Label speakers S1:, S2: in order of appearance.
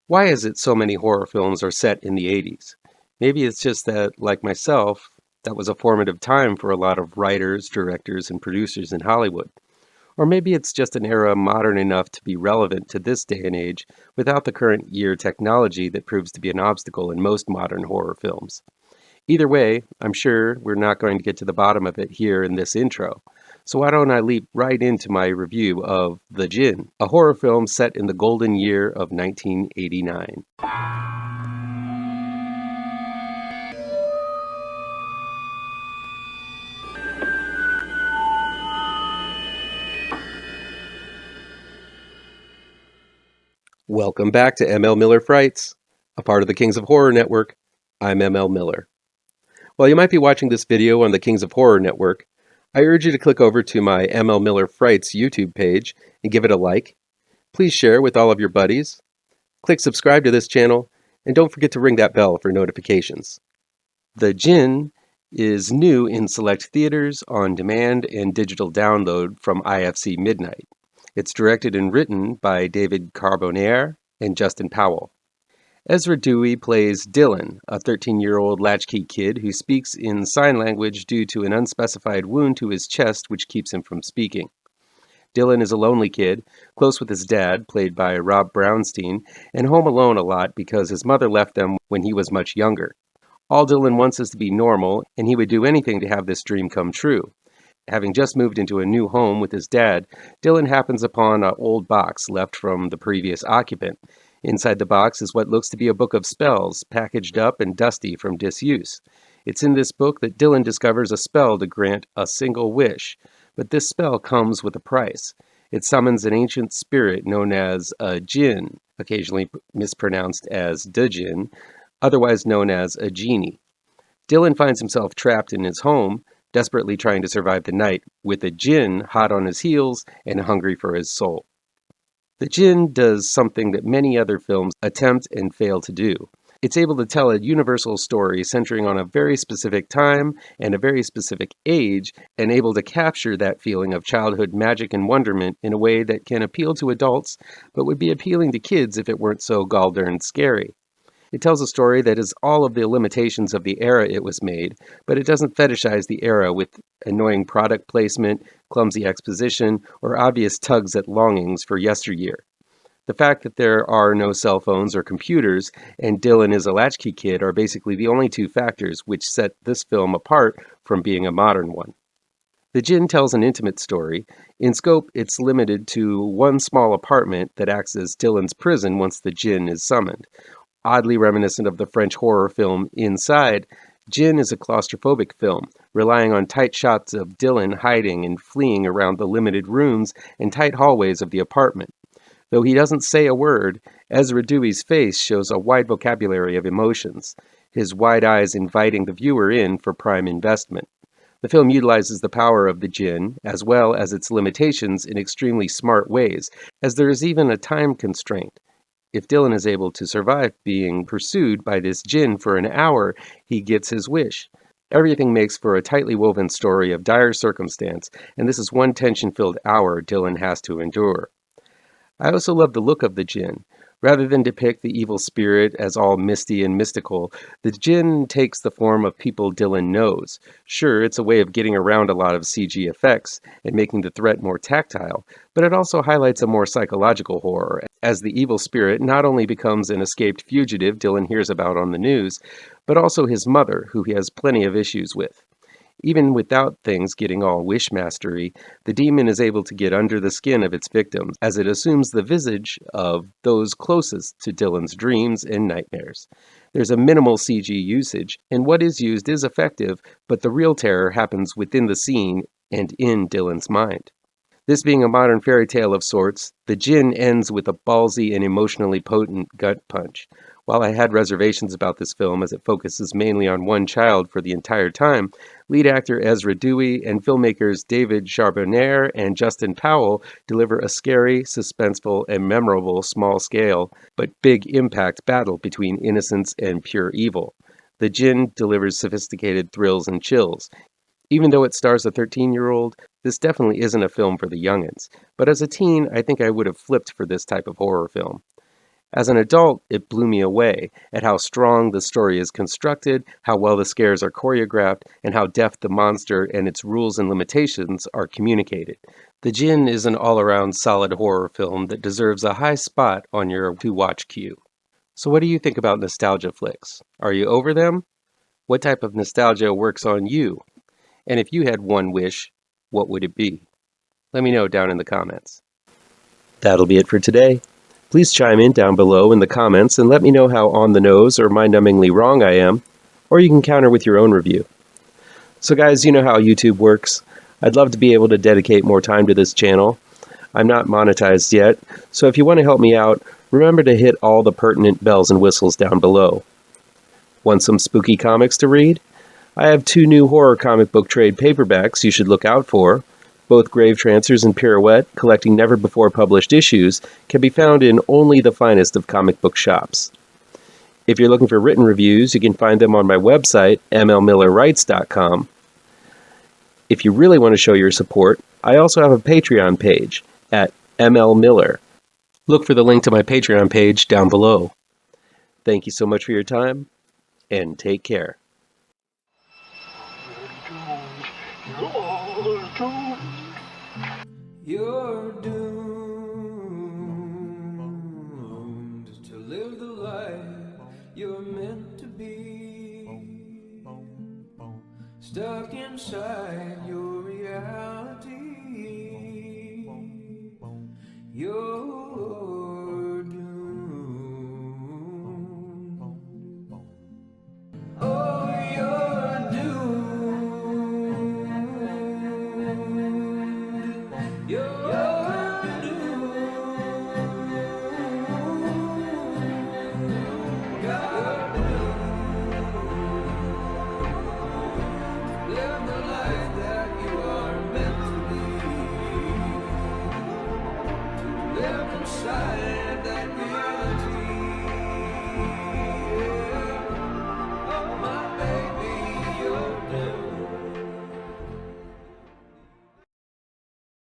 S1: Why is it so many horror films are set in the 80s? Maybe it's just that, like myself, that was a formative time for a lot of writers, directors, and producers in Hollywood. Or maybe it's just an era modern enough to be relevant to this day and age without the current year technology that proves to be an obstacle in most modern horror films. Either way, I'm sure we're not going to get to the bottom of it here in this intro. So why don't I leap right into my review of The Djinn, a horror film set in the golden year of 1989. Welcome back to ML Miller Frights, a part of the Kings of Horror Network. I'm ML Miller. While you might be watching this video on the Kings of Horror Network, I urge you to click over to my ML Miller Frights YouTube page and give it a like. Please share with all of your buddies. Click subscribe to this channel, and don't forget to ring that bell for notifications. The Djinn is new in select theaters, on demand, and digital download from IFC Midnight. It's directed and written by David Carbonare and Justin Powell. Ezra Dewey plays Dylan, a 13-year-old latchkey kid who speaks in sign language due to an unspecified wound to his chest which keeps him from speaking. Dylan is a lonely kid, close with his dad, played by Rob Brownstein, and home alone a lot because his mother left him when he was much younger. All Dylan wants is to be normal, and he would do anything to have this dream come true. Having just moved into a new home with his dad, Dylan happens upon an old box left from the previous occupant. Inside the box is what looks to be a book of spells, packaged up and dusty from disuse. It's in this book that Dylan discovers a spell to grant a single wish, but this spell comes with a price. It summons an ancient spirit known as a Djinn, occasionally mispronounced as Djinn, otherwise known as a genie. Dylan finds himself trapped in his home, desperately trying to survive the night, with a Djinn hot on his heels and hungry for his soul. The Djinn does something that many other films attempt and fail to do. It's able to tell a universal story centering on a very specific time and a very specific age, and able to capture that feeling of childhood magic and wonderment in a way that can appeal to adults, but would be appealing to kids if it weren't so gall-darn scary. It tells a story that is all of the limitations of the era it was made, but it doesn't fetishize the era with annoying product placement, clumsy exposition, or obvious tugs at longings for yesteryear. The fact that there are no cell phones or computers, and Dylan is a latchkey kid, are basically the only two factors which set this film apart from being a modern one. The Djinn tells an intimate story. In scope, it's limited to one small apartment that acts as Dylan's prison once the Djinn is summoned. Oddly reminiscent of the French horror film Inside, Djinn is a claustrophobic film, relying on tight shots of Dylan hiding and fleeing around the limited rooms and tight hallways of the apartment. Though he doesn't say a word, Ezra Dewey's face shows a wide vocabulary of emotions, his wide eyes inviting the viewer in for prime investment. The film utilizes the power of the Djinn, as well as its limitations, in extremely smart ways, as there is even a time constraint. If Dylan is able to survive being pursued by this Djinn for an hour, he gets his wish. Everything makes for a tightly woven story of dire circumstance, and this is one tension-filled hour Dylan has to endure. I also love the look of the Djinn. Rather than depict the evil spirit as all misty and mystical, the Djinn takes the form of people Dylan knows. Sure, it's a way of getting around a lot of CG effects and making the threat more tactile, but it also highlights a more psychological horror, as the evil spirit not only becomes an escaped fugitive Dylan hears about on the news, but also his mother, who he has plenty of issues with. Even without things getting all wish mastery, the demon is able to get under the skin of its victims, as it assumes the visage of those closest to Dylan's dreams and nightmares. There's a minimal CG usage, and what is used is effective, but the real terror happens within the scene and in Dylan's mind. This being a modern fairy tale of sorts, The Djinn ends with a ballsy and emotionally potent gut punch. While I had reservations about this film as it focuses mainly on one child for the entire time, lead actor Ezra Dewey and filmmakers David Charbonnaire and Justin Powell deliver a scary, suspenseful, and memorable small-scale but big impact battle between innocence and pure evil. The Djinn delivers sophisticated thrills and chills. Even though it stars a 13-year-old, this definitely isn't a film for the youngins. But as a teen, I think I would have flipped for this type of horror film. As an adult, it blew me away at how strong the story is constructed, how well the scares are choreographed, and how deft the monster and its rules and limitations are communicated. The Djinn is an all-around solid horror film that deserves a high spot on your to-watch queue. So what do you think about nostalgia flicks? Are you over them? What type of nostalgia works on you? And if you had one wish, what would it be? Let me know down in the comments. That'll be it for today. Please chime in down below in the comments and let me know how on the nose or mind-numbingly wrong I am, or you can counter with your own review. So guys, you know how YouTube works. I'd love to be able to dedicate more time to this channel. I'm not monetized yet, so if you want to help me out, remember to hit all the pertinent bells and whistles down below. Want some spooky comics to read? I have 2 new horror comic book trade paperbacks you should look out for. Both Grave Trancers and Pirouette, collecting never-before-published issues, can be found in only the finest of comic book shops. If you're looking for written reviews, you can find them on my website, mlmillerwrites.com. If you really want to show your support, I also have a Patreon page at mlmiller. Look for the link to my Patreon page down below. Thank you so much for your time, and take care.
S2: You're doomed to live the life you're meant to be, stuck inside your